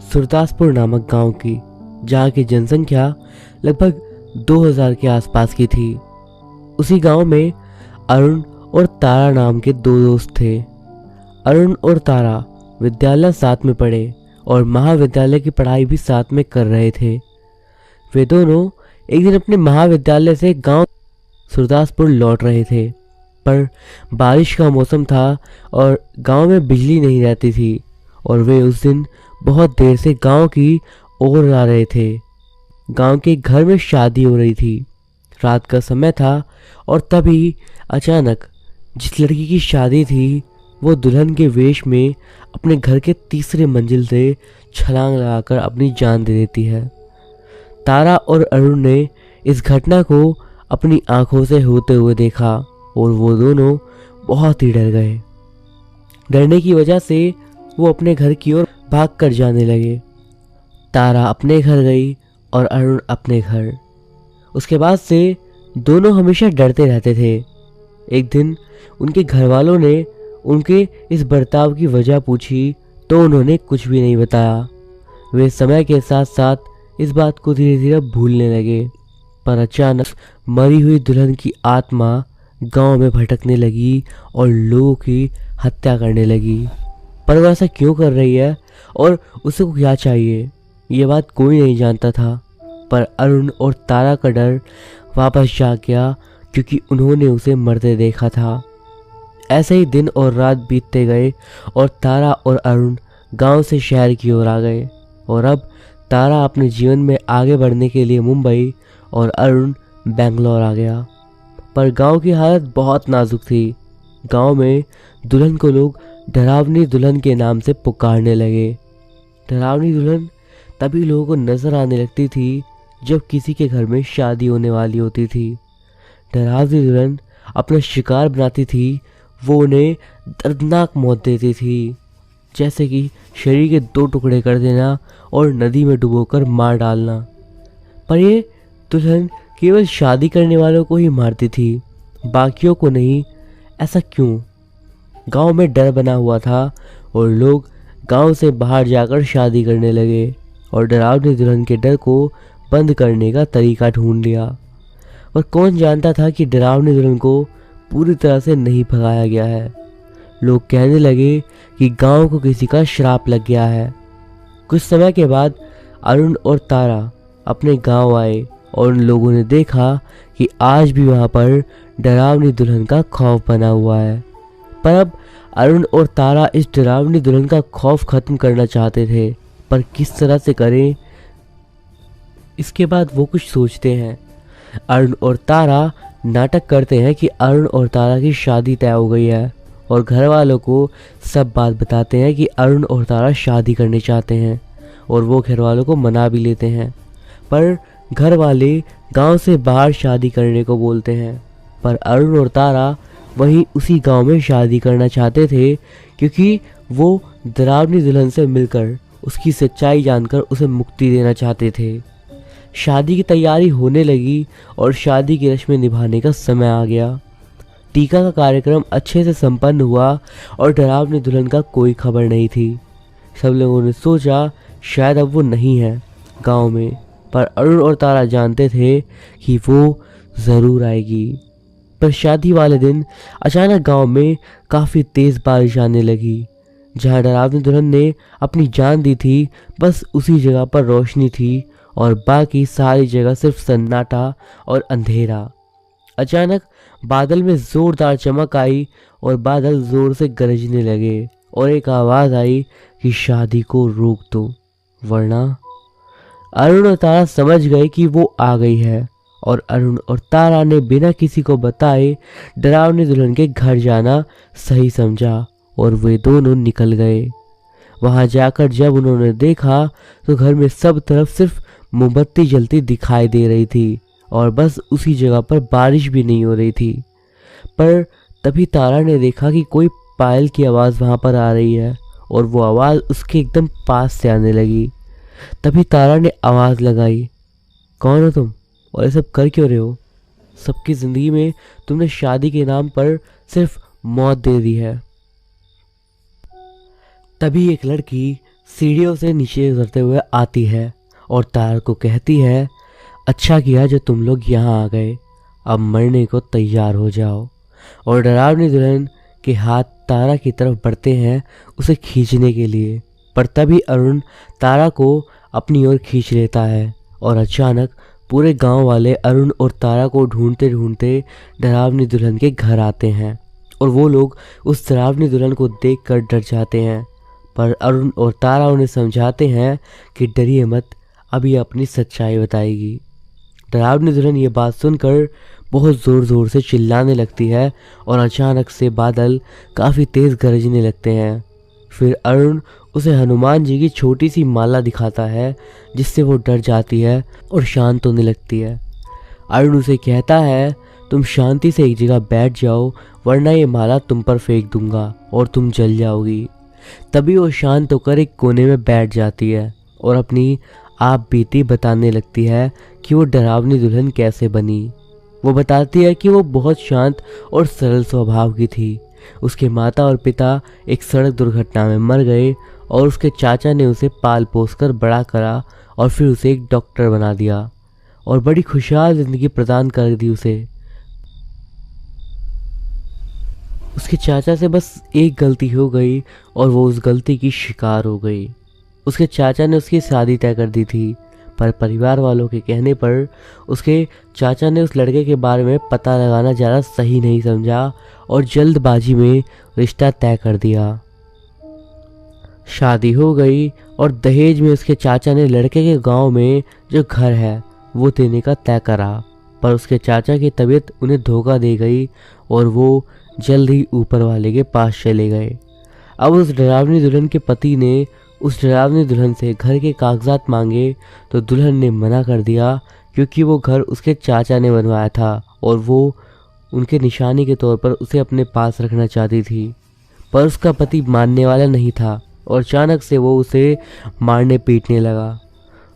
सुरदासपुर नामक गांव की, जहाँ की जनसंख्या लगभग 2000 के आसपास की थी। उसी गांव में अरुण और तारा नाम के 2 दोस्त थे। अरुण और तारा विद्यालय साथ में पढ़े और महाविद्यालय की पढ़ाई भी साथ में कर रहे थे। वे दोनों एक दिन अपने महाविद्यालय से गांव सुरदासपुर लौट रहे थे, पर बारिश का मौसम था और गांव में बिजली नहीं रहती थी और वे उस दिन बहुत देर से गांव की ओर आ रहे थे। गांव के घर में शादी हो रही थी। रात का समय था और तभी अचानक जिस लड़की की शादी थी वो दुल्हन के वेश में अपने घर के 3रे मंजिल से छलांग लगाकर अपनी जान दे देती है। तारा और अरुण ने इस घटना को अपनी आंखों से होते हुए देखा और वो दोनों बहुत ही डर गए। डरने की वजह से वो अपने घर की ओर भाग कर जाने लगे। तारा अपने घर गई और अरुण अपने घर। उसके बाद से दोनों हमेशा डरते रहते थे। एक दिन उनके घर वालों ने उनके इस बर्ताव की वजह पूछी तो उन्होंने कुछ भी नहीं बताया। वे समय के साथ साथ इस बात को धीरे धीरे भूलने लगे। पर अचानक मरी हुई दुल्हन की आत्मा गांव में भटकने लगी और लोगों की हत्या करने लगी। पर वो ऐसा क्यों कर रही है और उसे को क्या चाहिए, ये बात कोई नहीं जानता था। पर अरुण और तारा का डर वापस जाग गया क्योंकि उन्होंने उसे मरते देखा था। ऐसे ही दिन और रात बीतते गए और तारा और अरुण गांव से शहर की ओर आ गए। और अब तारा अपने जीवन में आगे बढ़ने के लिए मुंबई और अरुण बेंगलोर आ गया। पर गांव की हालत बहुत नाजुक थी। गांव में दुल्हन को लोग डरावनी दुल्हन के नाम से पुकारने लगे। डरावनी दुल्हन तभी लोगों को नजर आने लगती थी जब किसी के घर में शादी होने वाली होती थी। डरावनी दुल्हन अपना शिकार बनाती थी, वो उन्हें दर्दनाक मौत देती थी, जैसे कि शरीर के 2 टुकड़े कर देना और नदी में डुबोकर मार डालना। पर ये दुल्हन केवल शादी करने वालों को ही मारती थी, बाकियों को नहीं। ऐसा क्यों? गांव में डर बना हुआ था और लोग गांव से बाहर जाकर शादी करने लगे और डरावनी दुल्हन के डर को बंद करने का तरीका ढूंढ लिया। पर कौन जानता था कि डरावनी दुल्हन को पूरी तरह से नहीं भगाया गया है। लोग कहने लगे कि गांव को किसी का श्राप लग गया है। कुछ समय के बाद अरुण और तारा अपने गांव आए और उन लोगों ने देखा कि आज भी वहां पर डरावनी दुल्हन का खौफ बना हुआ है। पर अब अरुण और तारा इस डरावनी दुल्हन का खौफ खत्म करना चाहते थे, पर किस तरह से करें, इसके बाद वो कुछ सोचते हैं। अरुण और तारा नाटक करते हैं कि अरुण और तारा की शादी तय हो गई है और घर वालों को सब बात बताते हैं कि अरुण और तारा शादी करने चाहते हैं और वो घर वालों को मना भी लेते हैं। पर घर वाले गांव से बाहर शादी करने को बोलते हैं। पर अरुण और तारा वहीं उसी गांव में शादी करना चाहते थे क्योंकि वो डरावनी दुल्हन से मिलकर उसकी सच्चाई जानकर उसे मुक्ति देना चाहते थे। शादी की तैयारी होने लगी और शादी की रस्में निभाने का समय आ गया। टीका का कार्यक्रम अच्छे से संपन्न हुआ और डरावनी दुल्हन का कोई खबर नहीं थी। सब लोगों ने सोचा शायद अब वो नहीं है गांव में, पर अरुण और तारा जानते थे कि वो ज़रूर आएगी। पर शादी वाले दिन अचानक गांव में काफ़ी तेज़ बारिश आने लगी। जहां डरावनी दुल्हन ने अपनी जान दी थी, बस उसी जगह पर रोशनी थी और बाकी सारी जगह सिर्फ सन्नाटा और अंधेरा। अचानक बादल में जोरदार चमक आई और बादल जोर से गरजने लगे और एक आवाज़ आई कि शादी को रोक दो वरना। अरुण और तारा समझ गए कि वो आ गई है और अरुण और तारा ने बिना किसी को बताए डरावनी दुल्हन के घर जाना सही समझा और वे दोनों निकल गए। वहां जाकर जब उन्होंने देखा तो घर में सब तरफ सिर्फ मोमबत्ती जलती दिखाई दे रही थी और बस उसी जगह पर बारिश भी नहीं हो रही थी। पर तभी तारा ने देखा कि कोई पायल की आवाज़ वहां पर आ रही है और वो आवाज़ उसके एकदम पास से आने लगी। तभी तारा ने आवाज़ लगाई, कौन हो तुम और ये सब कर क्यों रहे हो? सबकी ज़िंदगी में तुमने शादी के नाम पर सिर्फ मौत दे दी है। तभी एक लड़की सीढ़ियों से नीचे उतरते हुए आती है और तारा को कहती है, अच्छा किया जो तुम लोग यहाँ आ गए, अब मरने को तैयार हो जाओ। और डरावनी दुल्हन के हाथ तारा की तरफ बढ़ते हैं उसे खींचने के लिए, पर तभी अरुण तारा को अपनी ओर खींच लेता है और अचानक पूरे गांव वाले अरुण और तारा को ढूंढते ढूंढते डरावनी दुल्हन के घर आते हैं और वो लोग उस डरावनी दुल्हन को देखकर डर जाते हैं। पर अरुण और तारा उन्हें समझाते हैं कि डरिए मत, अभी अपनी सच्चाई बताएगी। डरावनी दुल्हन ये बात सुनकर बहुत ज़ोर ज़ोर से चिल्लाने लगती है और अचानक से बादल काफ़ी तेज़ गरजने लगते हैं। फिर अरुण उसे हनुमान जी की छोटी सी माला दिखाता है जिससे वो डर जाती है और शांत होने लगती है। अरुण उसे कहता है, तुम शांति से एक जगह बैठ जाओ वरना ये माला तुम पर फेंक दूंगा और तुम जल जाओगी। तभी वो शांत होकर एक कोने में बैठ जाती है और अपनी आप बीती बताने लगती है कि वो डरावनी दुल्हन कैसे बनी। वो बताती है कि वो बहुत शांत और सरल स्वभाव की थी। उसके माता और पिता एक सड़क दुर्घटना में मर गए और उसके चाचा ने उसे पाल पोस कर बड़ा करा और फिर उसे एक डॉक्टर बना दिया और बड़ी खुशहाल जिंदगी प्रदान कर दी उसे। उसके चाचा से बस एक गलती हो गई और वो उस गलती की शिकार हो गई। उसके चाचा ने उसकी शादी तय कर दी थी, पर परिवार वालों के कहने पर उसके चाचा ने उस लड़के के बारे में पता लगाना ज़्यादा सही नहीं समझा और जल्दबाजी में रिश्ता तय कर दिया। शादी हो गई और दहेज में उसके चाचा ने लड़के के गांव में जो घर है वो देने का तय करा, पर उसके चाचा की तबीयत उन्हें धोखा दे गई और वो जल्द ही ऊपर वाले के पास चले गए। अब उस डरावनी दुल्हन के पति ने उस डरावनी दुल्हन से घर के कागजात मांगे तो दुल्हन ने मना कर दिया, क्योंकि वो घर उसके चाचा ने बनवाया था और वो उनके निशानी के तौर पर उसे अपने पास रखना चाहती थी। पर उसका पति मानने वाला नहीं था और अचानक से वो उसे मारने पीटने लगा।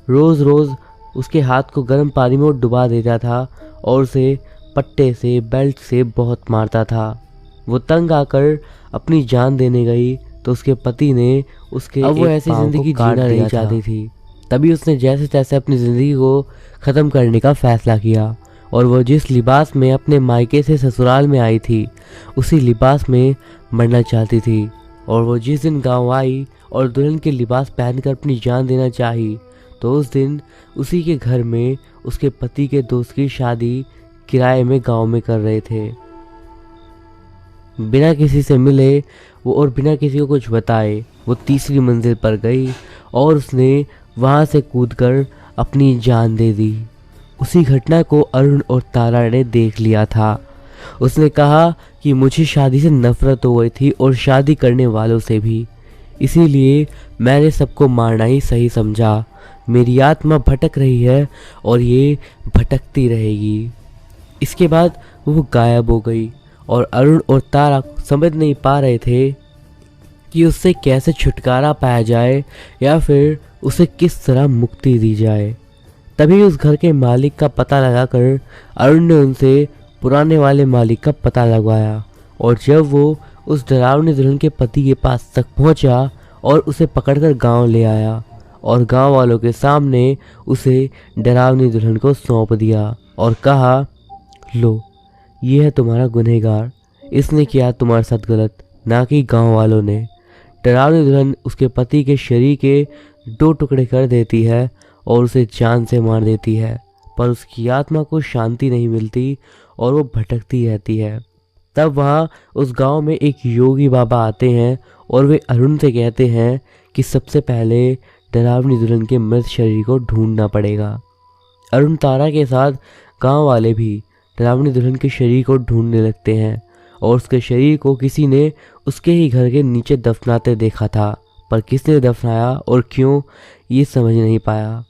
रोज़ रोज़ उसके हाथ को गर्म पानी में वो डुबा देता था और उसे पट्टे से बेल्ट से बहुत मारता था। वो तंग आकर अपनी जान देने गई तो उसके पति ने उसके अब वो ऐसी जिंदगी जीना नहीं चाहती थी। तभी उसने जैसे तैसे अपनी ज़िंदगी को ख़त्म करने का फैसला किया और वो जिस लिबास में अपने मायके से ससुराल में आई थी उसी लिबास में मरना चाहती थी। और वो जिस दिन गांव आई और दुल्हन के लिबास पहनकर अपनी जान देना चाही तो उस दिन उसी के घर में उसके पति के दोस्त की शादी किराए में गांव में कर रहे थे। बिना किसी से मिले वो और बिना किसी को कुछ बताए वो तीसरी मंजिल पर गई और उसने वहां से कूदकर अपनी जान दे दी। उसी घटना को अरुण और तारा ने देख लिया था। उसने कहा कि मुझे शादी से नफरत हो गई थी और शादी करने वालों से भी, इसीलिए मैंने सबको मारना ही सही समझा। मेरी आत्मा भटक रही है और ये भटकती रहेगी। इसके बाद वो गायब हो गई और अरुण और तारा समझ नहीं पा रहे थे कि उससे कैसे छुटकारा पाया जाए या फिर उसे किस तरह मुक्ति दी जाए। तभी उस घर के मालिक का पता लगाकर अरुण ने उनसे पुराने वाले मालिक का पता लगवाया और जब वो उस डरावनी दुल्हन के पति के पास तक पहुंचा और उसे पकड़कर गांव ले आया और गांव वालों के सामने उसे डरावनी दुल्हन को सौंप दिया और कहा, लो ये है तुम्हारा गुनहगार, इसने किया तुम्हारे साथ गलत, ना कि गांव वालों ने। डरावनी दुल्हन उसके पति के शरीर के 2 टुकड़े कर देती है और उसे जान से मार देती है, पर उसकी आत्मा को शांति नहीं मिलती और वो भटकती रहती है। तब वहाँ उस गांव में एक योगी बाबा आते हैं और वे अरुण से कहते हैं कि सबसे पहले डरावनी दुल्हन के मृत शरीर को ढूंढना पड़ेगा। अरुण तारा के साथ गांव वाले भी डरावनी दुल्हन के शरीर को ढूंढने लगते हैं और उसके शरीर को किसी ने उसके ही घर के नीचे दफनाते देखा था, पर किसने दफनाया और क्यों ये समझ नहीं पाया।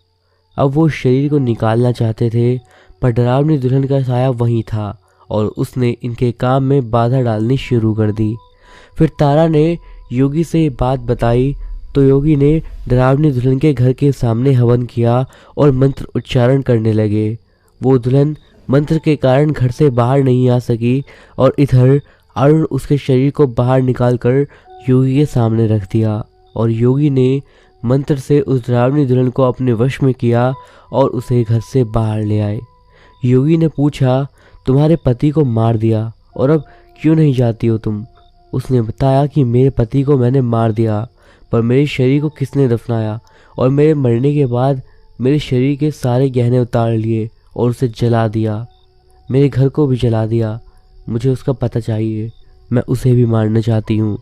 अब वो शरीर को निकालना चाहते थे पर डरावनी दुल्हन का साया वहीं था और उसने इनके काम में बाधा डालनी शुरू कर दी। फिर तारा ने योगी से ये बात बताई तो योगी ने डरावनी दुल्हन के घर के सामने हवन किया और मंत्र उच्चारण करने लगे। वो दुल्हन मंत्र के कारण घर से बाहर नहीं आ सकी और इधर अरुण उसके शरीर को बाहर निकालकर योगी के सामने रख दिया और योगी ने मंत्र से उस डरावनी दुल्हन को अपने वश में किया और उसे घर से बाहर ले आए। योगी ने पूछा, तुम्हारे पति को मार दिया और अब क्यों नहीं जाती हो तुम? उसने बताया कि मेरे पति को मैंने मार दिया, पर मेरे शरीर को किसने दफनाया और मेरे मरने के बाद मेरे शरीर के सारे गहने उतार लिए और उसे जला दिया, मेरे घर को भी जला दिया। मुझे उसका पता चाहिए, मैं उसे भी मारना चाहती हूँ।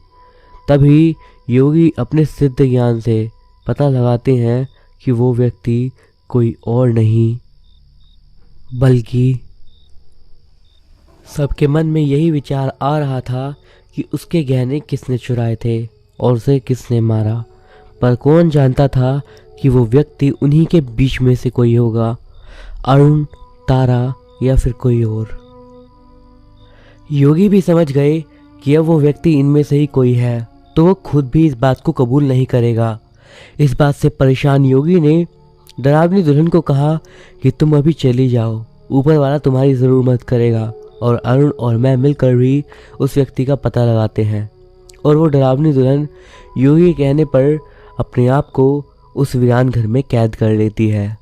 तभी योगी अपने सिद्ध ज्ञान से पता लगाते हैं कि वो व्यक्ति कोई और नहीं बल्कि सबके मन में यही विचार आ रहा था कि उसके गहने किसने चुराए थे और उसे किसने मारा, पर कौन जानता था कि वो व्यक्ति उन्हीं के बीच में से कोई होगा, अरुण, तारा या फिर कोई और। योगी भी समझ गए कि अब वो व्यक्ति इनमें से ही कोई है, तो वो खुद भी इस बात को कबूल नहीं करेगा। इस बात से परेशान योगी ने डरावनी दुल्हन को कहा कि तुम अभी चली जाओ, ऊपर वाला तुम्हारी ज़रूर मदद करेगा और अरुण और मैं मिलकर भी उस व्यक्ति का पता लगाते हैं। और वो डरावनी दुल्हन योगी के कहने पर अपने आप को उस वीरान घर में कैद कर लेती है।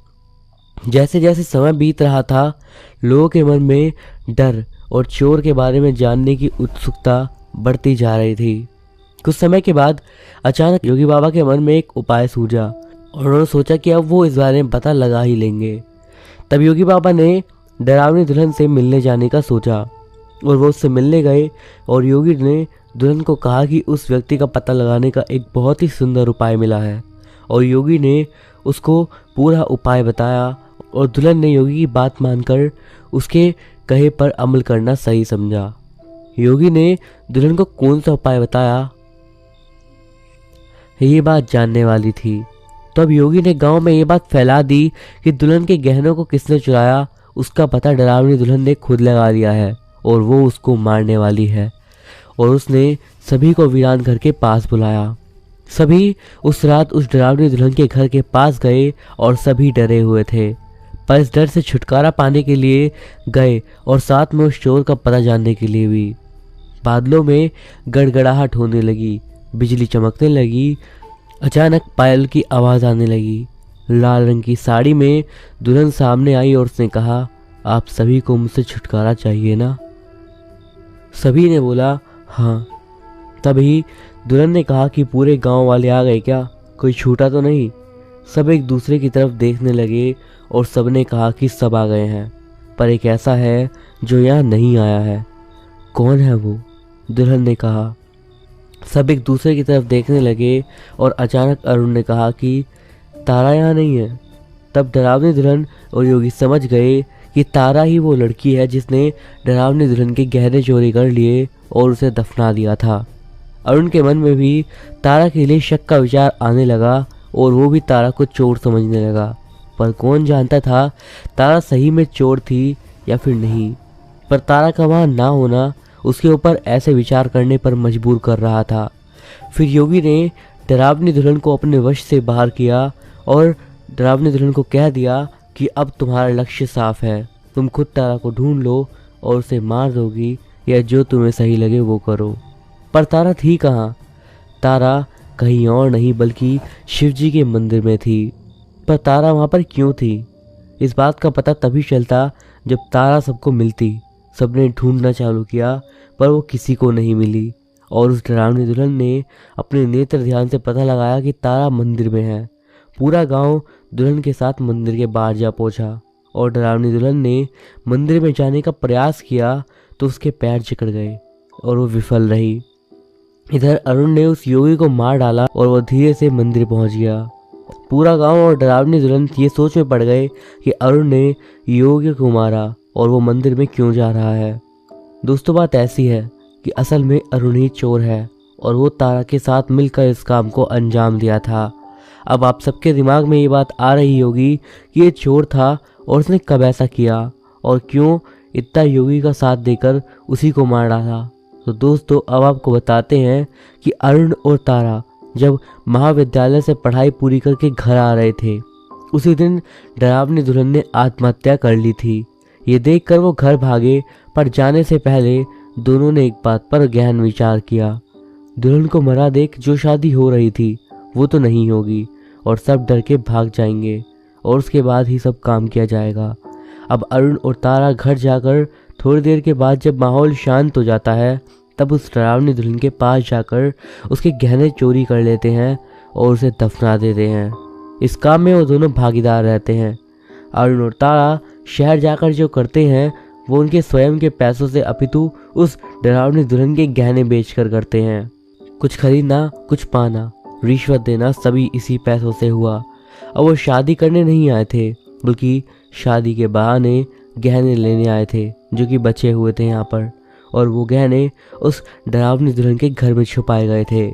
जैसे जैसे समय बीत रहा था, लोगों के मन में डर और चोर के बारे में जानने की उत्सुकता बढ़ती जा रही थी। कुछ समय के बाद अचानक योगी बाबा के मन में एक उपाय सूझा और उन्होंने सोचा कि अब वो इस बारे में पता लगा ही लेंगे। तब योगी बाबा ने डरावनी दुल्हन से मिलने जाने का सोचा और वो उससे मिलने गए और योगी ने दुल्हन को कहा कि उस व्यक्ति का पता लगाने का एक बहुत ही सुंदर उपाय मिला है। और योगी ने उसको पूरा उपाय बताया और दुल्हन ने योगी की बात मानकर उसके कहे पर अमल करना सही समझा। योगी ने दुल्हन को कौन सा उपाय बताया, ये बात जानने वाली थी। तो अब योगी ने गांव में ये बात फैला दी कि दुल्हन के गहनों को किसने चुराया, उसका पता डरावनी दुल्हन ने खुद लगा लिया है और वो उसको मारने वाली है। और उसने सभी को वीरान घर के पास बुलाया। सभी उस रात उस डरावनी दुल्हन के घर के पास गए और सभी डरे हुए थे, पर इस डर से छुटकारा पाने के लिए गए और साथ में उस चोर का पता जानने के लिए भी। बादलों में गड़गड़ाहट होने लगी, बिजली चमकने लगी, अचानक पायल की आवाज़ आने लगी। लाल रंग की साड़ी में दुल्हन सामने आई और उसने कहा, आप सभी को मुझसे छुटकारा चाहिए ना? सभी ने बोला हाँ। तभी दुल्हन ने कहा कि पूरे गांव वाले आ गए क्या, कोई छूटा तो नहीं? सब एक दूसरे की तरफ देखने लगे और सब ने कहा कि सब आ गए हैं, पर एक ऐसा है जो यहाँ नहीं आया है। कौन है वो? दुल्हन ने कहा। सब एक दूसरे की तरफ देखने लगे और अचानक अरुण ने कहा कि तारा यहाँ नहीं है। तब डरावनी दुल्हन और योगी समझ गए कि तारा ही वो लड़की है जिसने डरावनी दुल्हन के गहने चोरी कर लिए और उसे दफना दिया था। अरुण के मन में भी तारा के लिए शक का विचार आने लगा और वो भी तारा को चोर समझने लगा, पर कौन जानता था तारा सही में चोर थी या फिर नहीं। पर तारा का वहाँ ना होना उसके ऊपर ऐसे विचार करने पर मजबूर कर रहा था। फिर योगी ने डरावनी दुल्हन को अपने वश से बाहर किया और डरावनी दुल्हन को कह दिया कि अब तुम्हारा लक्ष्य साफ है, तुम खुद तारा को ढूंढ लो और उसे मार दोगी या जो तुम्हें सही लगे वो करो। पर तारा थी कहाँ? तारा कहीं और नहीं बल्कि शिवजी के मंदिर में थी। पर तारा वहाँ पर क्यों थी? इस बात का पता तभी चलता जब तारा सबको मिलती। सबने ढूंढना चालू किया पर वो किसी को नहीं मिली और उस डरावनी दुल्हन ने अपने नेत्र ध्यान से पता लगाया कि तारा मंदिर में है। पूरा गांव दुल्हन के साथ मंदिर के बाहर जा पहुंचा और डरावनी दुल्हन ने मंदिर में जाने का प्रयास किया तो उसके पैर जकड़ गए और वो विफल रही। इधर अरुण ने उस योगी को मार डाला और वो धीरे से मंदिर पहुंच गया। पूरा गांव और डरावनी दुल्हन ये सोच में पड़ गए कि अरुण ने योगी को मारा और वो मंदिर में क्यों जा रहा है। दोस्तों, बात ऐसी है कि असल में अरुण ही चोर है और वो तारा के साथ मिलकर इस काम को अंजाम दिया था। अब आप सबके दिमाग में ये बात आ रही होगी कि ये चोर था और उसने कब ऐसा किया और क्यों इतना योगी का साथ देकर उसी को मार डाला। तो दोस्तों, अब आपको बताते हैं कि अरुण और तारा जब महाविद्यालय से पढ़ाई पूरी करके घर आ रहे थे, उसी दिन डरावनी दुल्हन ने आत्महत्या कर ली थी। ये देखकर वो घर भागे, पर जाने से पहले दोनों ने एक बात पर गहन विचार किया। दुल्हन को मरा देख जो शादी हो रही थी वो तो नहीं होगी और सब डर के भाग जाएंगे और उसके बाद ही सब काम किया जाएगा। अब अरुण और तारा घर जाकर थोड़ी देर के बाद जब माहौल शांत हो जाता है तब उस डरावनी दुल्हन के पास जाकर उसके गहने चोरी कर लेते हैं और उसे दफना देते हैं। इस काम में वो दोनों भागीदार रहते हैं। अरुण और तारा शहर जाकर जो करते हैं वो उनके स्वयं के पैसों से अपितु उस डरावनी दुल्हन के गहने बेचकर करते हैं। कुछ खरीदना, कुछ पाना, रिश्वत देना सभी इसी पैसों से हुआ। अब वो शादी करने नहीं आए थे बल्कि शादी के बहाने गहने लेने आए थे जो कि बचे हुए थे यहाँ पर, और वो गहने उस डरावनी दुल्हन के घर में छुपाए गए थे।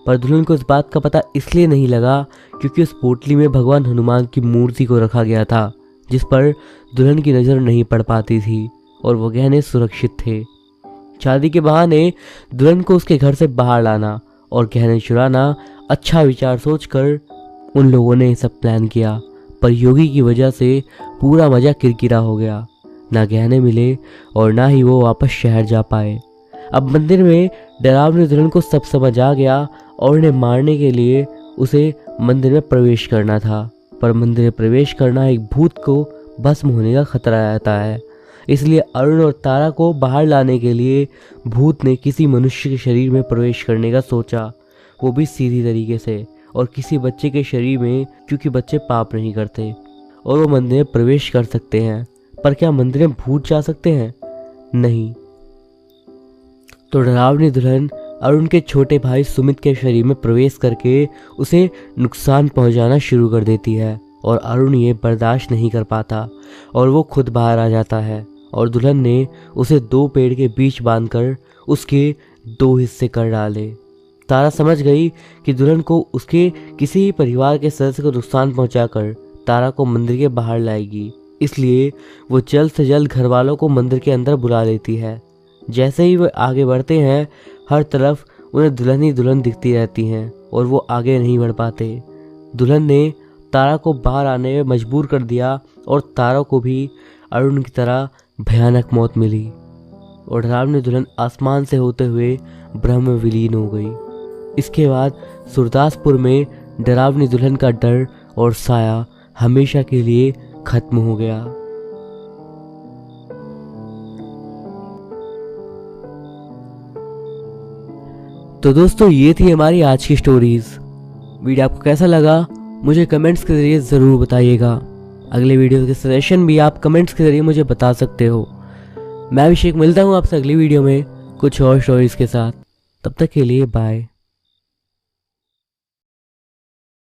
पर दुल्हन को इस बात का पता इसलिए नहीं लगा क्योंकि उस पोटली में भगवान हनुमान की मूर्ति को रखा गया था जिस पर दुल्हन की नज़र नहीं पड़ पाती थी और वो गहने सुरक्षित थे। शादी के बहाने दुल्हन को उसके घर से बाहर लाना और गहने चुराना अच्छा विचार सोचकर उन लोगों ने सब प्लान किया। पर योगी की वजह से पूरा मजा किरकिरा हो गया। ना गहने मिले और ना ही वो वापस शहर जा पाए। अब मंदिर में डरावनी दुल्हन को सब समझ आ गया और उन्हें मारने के लिए उसे मंदिर में प्रवेश करना था। पर मंदिर में प्रवेश करना एक भूत को भस्म होने का खतरा रहता है, इसलिए अरुण और तारा को बाहर लाने के लिए भूत ने किसी मनुष्य के शरीर में प्रवेश करने का सोचा, वो भी सीधी तरीके से और किसी बच्चे के शरीर में, क्योंकि बच्चे पाप नहीं करते और वो मंदिर में प्रवेश कर सकते हैं। पर क्या मंदिर में भूत जा सकते हैं? नहीं। तो डरावनी दुल्हन अरुण के छोटे भाई सुमित के शरीर में प्रवेश करके उसे नुकसान पहुंचाना शुरू कर देती है और अरुण ये बर्दाश्त नहीं कर पाता और वो खुद बाहर आ जाता है और दुल्हन ने उसे 2 पेड़ के बीच बांधकर उसके 2 हिस्से कर डाले। तारा समझ गई कि दुल्हन को उसके किसी परिवार के सदस्य को नुकसान पहुंचाकर तारा को मंदिर के बाहर लाएगी, इसलिए वो जल्द से जल्द घर वालों को मंदिर के अंदर बुला लेती है। जैसे ही वे आगे बढ़ते हैं, हर तरफ उन्हें दुल्हन ही दुल्हन दिखती रहती हैं और वो आगे नहीं बढ़ पाते। दुल्हन ने तारा को बाहर आने में मजबूर कर दिया और तारा को भी अरुण की तरह भयानक मौत मिली और डरावनी दुल्हन आसमान से होते हुए ब्रह्म में विलीन हो गई। इसके बाद सुरदासपुर में डरावनी दुल्हन का डर और साया हमेशा के लिए खत्म हो गया। तो दोस्तों, ये थी हमारी आज की स्टोरीज। वीडियो आपको कैसा लगा मुझे कमेंट्स के ज़रिए ज़रूर बताइएगा। अगले वीडियो के सजेशन भी आप कमेंट्स के ज़रिए मुझे बता सकते हो। मैं अभिषेक मिलता हूँ आपसे अगली वीडियो में कुछ और स्टोरीज के साथ। तब तक के लिए बाय।